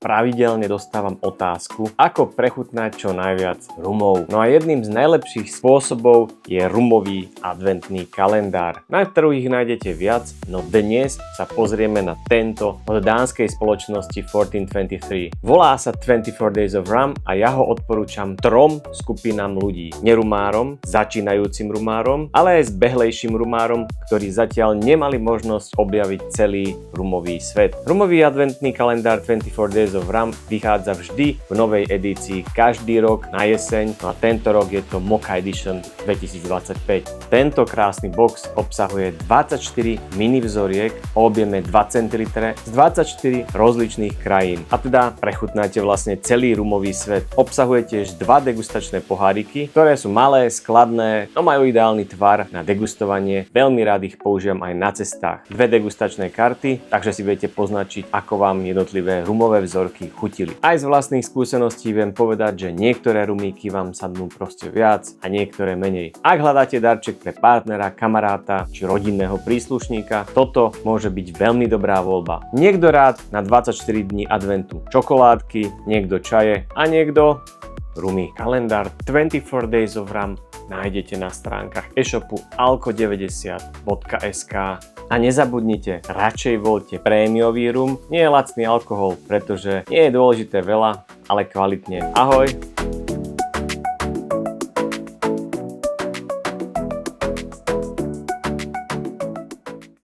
pravidelne dostávam otázku, ako prechutnať čo najviac rumov. No a jedným z najlepších spôsobov je rumový adventný kalendár. Na trhu ich nájdete viac, no dnes sa pozrieme na tento od dánskej spoločnosti 1423. Volá sa 24 Days of Rum a ja ho odporúčam trom skupinám ľudí. Nerumárom, začínajúcim rumárom, ale aj zbehlejším rumárom, ktorí zatiaľ nemali možnosť objaviť celý rumový svet. Rumový adventný kalendár 24 Days of Rum vychádza vždy v novej edícii každý rok na jeseň, no a tento rok je to Mocha Edition 2025. Tento krásny box obsahuje 24 mini vzoriek o objeme 2 cl z 24 rozličných krajín. A teda prechutnáte vlastne celý rumový svet. Obsahuje tiež 2 degustačné poháriky, ktoré sú malé, skladné, no majú ideálny tvar na degustovanie. Veľmi rád ich používam aj na cestách. 2 degustačné karty, takže si viete poznačiť, ako vám jednotlivé rumové vzorky chutili. Aj z vlastných skúseností viem povedať, že niektoré rumíky vám sadnú proste viac a niektoré menej. Ak hľadáte darček pre partnera, kamaráta či rodinného príslušníka, toto môže byť veľmi dobrá voľba. Niekto rád na 24 dní adventu čokoládky, niekto čaje a niekto rumy. Kalendár 24 Days of Rum nájdete na stránkach e-shopu alko90.sk. A nezabudnite, radšej voľte prémiový rum, nie je lacný alkohol, pretože nie je dôležité veľa, ale kvalitne. Ahoj!